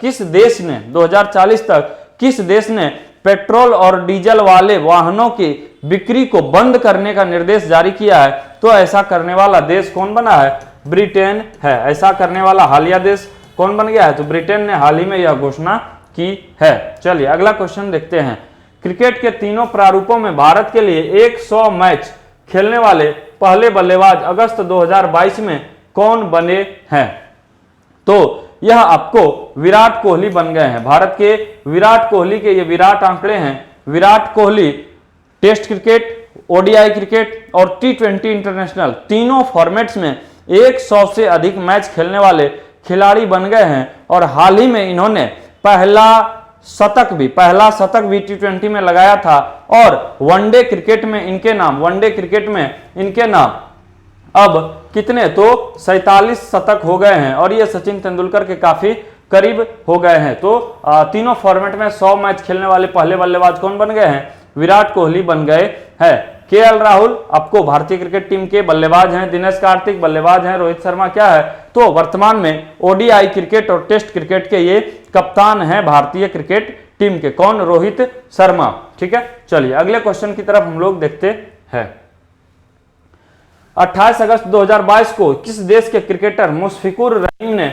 किस देश ने पेट्रोल और डीजल वाले वाहनों की बिक्री को बंद करने का निर्देश जारी किया है? तो ऐसा करने वाला देश कौन बना है? ब्रिटेन है। ऐसा करने वाला हालिया देश कौन बन गया है? तो ब्रिटेन ने हाल ही में यह घोषणा की है। चलिए अगला क्वेश्चन देखते हैं। क्रिकेट के तीनों प्रारूपों में भारत के लिए 100 मैच खेलने वाले पहले बल्लेबाज अगस्त 2022 में कौन बने हैं? तो यह आपको विराट कोहली बन गए हैं। भारत के विराट कोहली के ये विराट आंकड़े हैं। Virat Kohli test cricket, ODI cricket और T20 इंटरनेशनल तीनों फॉर्मेट्स में 100 से अधिक मैच खेलने वाले खिलाड़ी बन गए हैं और हाल ही में इन्होंने पहला शतक भी T20 में लगाया था और वनडे क्रिकेट में इनके नाम अब कितने? तो 47 शतक हो गए हैं और ये सचिन तेंदुलकर के काफी करीब हो गए हैं। तो तीनों फॉर्मेट में 100 मैच खेलने वाले पहले बल्लेबाज कौन बन गए हैं? विराट कोहली बन गए हैं। केएल राहुल आपको भारतीय क्रिकेट टीम के बल्लेबाज हैं। दिनेश कार्तिक बल्लेबाज हैं। रोहित शर्मा क्या है? तो वर्तमान में ओडीआई क्रिकेट और टेस्ट क्रिकेट के ये कप्तान हैं भारतीय क्रिकेट टीम के। कौन? रोहित शर्मा। ठीक है, चलिए अगले क्वेश्चन की तरफ हम लोग देखते हैं। 28 अगस्त 2022 को किस देश के क्रिकेटर मुशफिकुर रहीम ने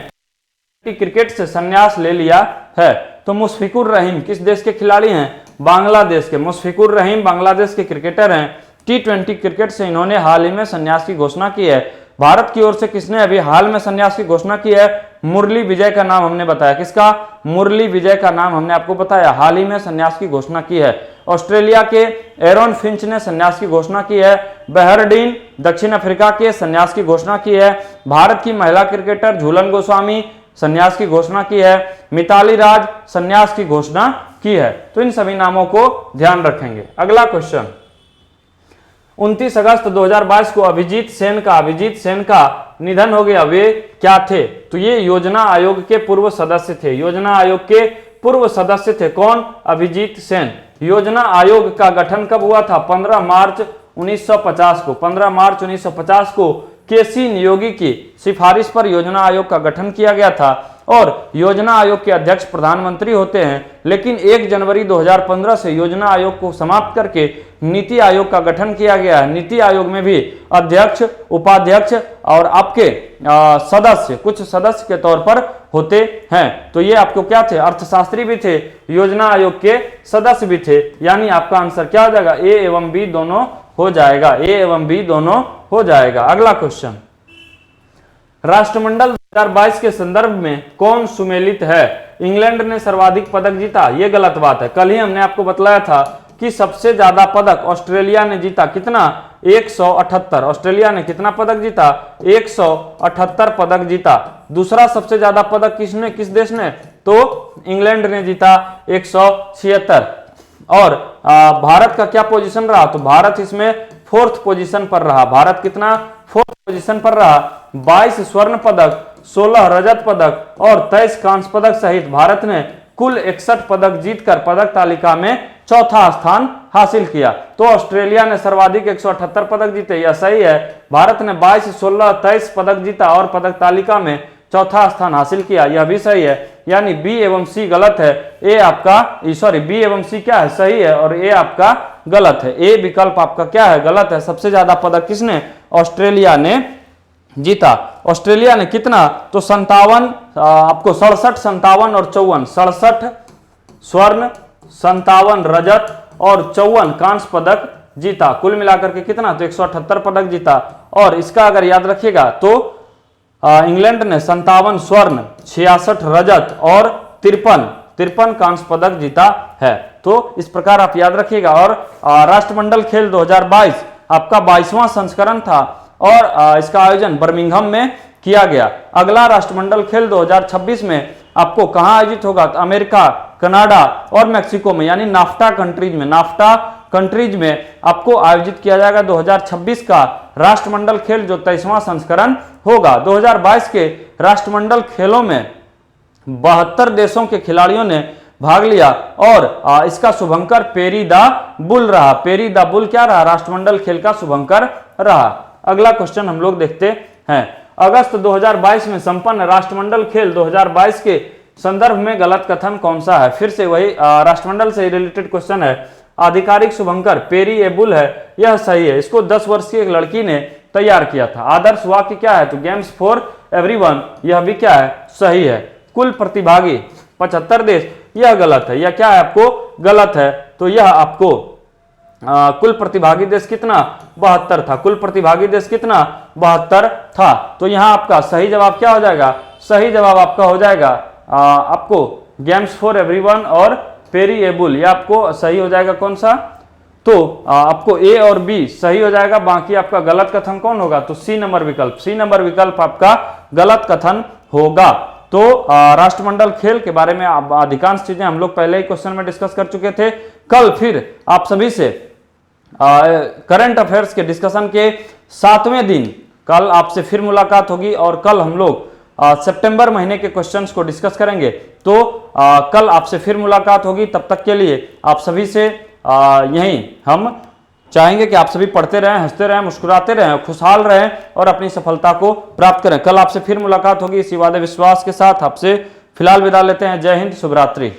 क्रिकेट से संन्यास ले लिया है? तो मुशफिकुर रहीम किस देश के खिलाड़ी हैं? बांग्लादेश के। मुशफिकुर रहीम बांग्लादेश के क्रिकेटर हैं। T20 क्रिकेट से इन्होंने हाल ही में संन्यास की घोषणा की है। भारत की ओर से किसने अभी हाल में संन्यास की घोषणा की है? मुरली विजय का नाम हमने बताया। किसका? मुरली विजय का नाम हमने आपको बताया। हाल ही में संन्यास की घोषणा की है। ऑस्ट्रेलिया के एरन फिंच ने संन्यास की घोषणा की है। बहरडीन दक्षिण अफ्रीका के संन्यास की घोषणा की है। भारत की महिला क्रिकेटर झूलन गोस्वामी संन्यास की घोषणा की है। मिताली राज संन्यास की घोषणा की है। तो इन सभी नामों को ध्यान रखेंगे। अगला क्वेश्चन, 29 अगस्त 2022 को अभिजीत सेन का निधन हो गया। वे क्या थे? तो ये योजना आयोग के पूर्व सदस्य थे। योजना आयोग के पूर्व सदस्य थे। कौन? अभिजीत सेन। योजना आयोग का गठन कब हुआ था? 15 मार्च 1950 को। 15 मार्च 1950 को केसी नियोगी की सिफारिश पर योजना आयोग का गठन किया गया था और योजना आयोग के अध्यक्ष प्रधानमंत्री होते हैं। लेकिन 1 जनवरी 2015 से योजना आयोग को समाप्त करके नीति आयोग का गठन किया गया है। नीति आयोग में भी अध्यक्ष, उपाध्यक्ष और आपके सदस्य, कुछ सदस्य के तौर पर होते हैं। तो ये आपको क्या थे? अर्थशास्त्री भी थे, योजना आयोग के सदस्य भी थे। यानी आपका आंसर क्या हो जाएगा? ए एवं बी दोनों हो जाएगा। ए एवं बी दोनों हो जाएगा। अगला क्वेश्चन, राष्ट्रमंडल 2022 के संदर्भ में कौन सुमेलित है? इंग्लैंड ने सर्वाधिक पदक जीता। यह गलत बात है। कल ही हमने आपको बतलाया था कि सबसे ज्यादा पदक ऑस्ट्रेलिया ने जीता। कितना? 178। ऑस्ट्रेलिया ने कितना पदक जीता? 178 पदक जीता। दूसरा सबसे ज्यादा पदक किस देश ने? तो इंग्लैंड ने जीता 176। और भारत का क्या पोजीशन रहा? तो भारत इसमें 4th पोजीशन पर रहा। भारत कितना? 4th पोजीशन पर रहा। 22 स्वर्ण पदक, 16 रजत पदक और 23 कांस्य पदक सहित भारत ने कुल 61 पदक जीतकर पदक तालिका में चौथा स्थान हासिल किया। तो ऑस्ट्रेलिया ने सर्वाधिक 178 पदक जीते, यह सही है। भारत ने 22, 16, 23 पदक जीता और पदक तालिका में चौथा स्थान हासिल किया, यह भी सही है। यानी बी एवं सी गलत है। ए आपका बी एवं सी क्या है? सही है और ए आपका गलत है। ए विकल्प आपका क्या है? गलत है। सबसे ज्यादा पदक किसने? ऑस्ट्रेलिया ने जीता। ऑस्ट्रेलिया ने कितना? तो 57, आपको 67, 57 और 54, 67 स्वर्ण, 57 रजत और 54 कांस्य पदक जीता। कुल मिलाकर के कितना? तो 178 पदक जीता। और इसका अगर याद रखिएगा तो इंग्लैंड ने 57 स्वर्ण, 66 रजत और 53 कांस्य पदक जीता है। तो इस प्रकार आप याद रखिएगा। और राष्ट्रमंडल खेल 2022 आपका 22वां संस्करण था और इसका आयोजन बर्मिंघम में किया गया। अगला राष्ट्रमंडल खेल 2026 में आपको कहां आयोजित होगा? तो अमेरिका, कनाडा और मेक्सिको में, यानी नाफ्टा कंट्रीज में आपको आयोजित किया जाएगा 2026 का राष्ट्रमंडल खेल, जो 23वां संस्करण होगा। 2022 के राष्ट्रमंडल खेलों में 72 देशों के खिलाड़ियों ने भाग लिया और इसका शुभंकर पेरी द बुल रहा। पेरी द बुल क्या रहा? राष्ट्रमंडल खेल का शुभंकर रहा। अगला क्वेश्चन हम लोग देखते हैं। अगस्त 2022 में संपन्न राष्ट्रमंडल खेल 2022 के संदर्भ में गलत कथन कौन सा है? फिर से वही राष्ट्रमंडल से रिलेटेड क्वेश्चन है। आधिकारिक शुभंकर पेरी एबुल है, यह सही है। इसको 10 वर्ष की एक लड़की ने तैयार किया था। आदर्श वाक्य क्या है? तो गेम्स फॉर एवरीवन, यह भी क्या है? सही है। कुल प्रतिभागी 75 देश, यह गलत है। यह क्या है आपको? गलत है। तो यह आपको कुल प्रतिभागी देश कितना? 72 था। कुल प्रतिभागी देश कितना? 72 था। तो यहां आपका सही जवाब क्या हो जाएगा? सही जवाब आपका हो जाएगा आपको गेम्स फॉर एवरीवन और पेरी एबुल, यह आपको सही हो जाएगा। कौन सा? तो आपको ए और बी सही हो जाएगा। बाकी आपका गलत कथन कौन होगा? तो सी नंबर विकल्प, सी नंबर विकल्प आपका गलत कथन होगा। तो राष्ट्रमंडल खेल के बारे में अधिकांश चीजें हम लोग पहले ही क्वेश्चन में डिस्कस कर चुके थे। कल फिर आप सभी से करंट अफेयर्स के डिस्कशन के 7वें दिन कल आपसे फिर मुलाकात होगी और कल हम लोग सितंबर महीने के क्वेश्चंस को डिस्कस करेंगे। तो कल आपसे फिर मुलाकात होगी। तब तक के लिए आप सभी से यहीं हम चाहेंगे कि आप सभी पढ़ते रहें, हंसते रहें, मुस्कुराते रहें, खुशहाल रहें और अपनी सफलता को प्राप्त करें। कल आपसे फिर मुलाकात होगी इसी वादे विश्वास के साथ। आपसे फिलहाल विदा लेते हैं। जय हिंद, शुभ रात्रि।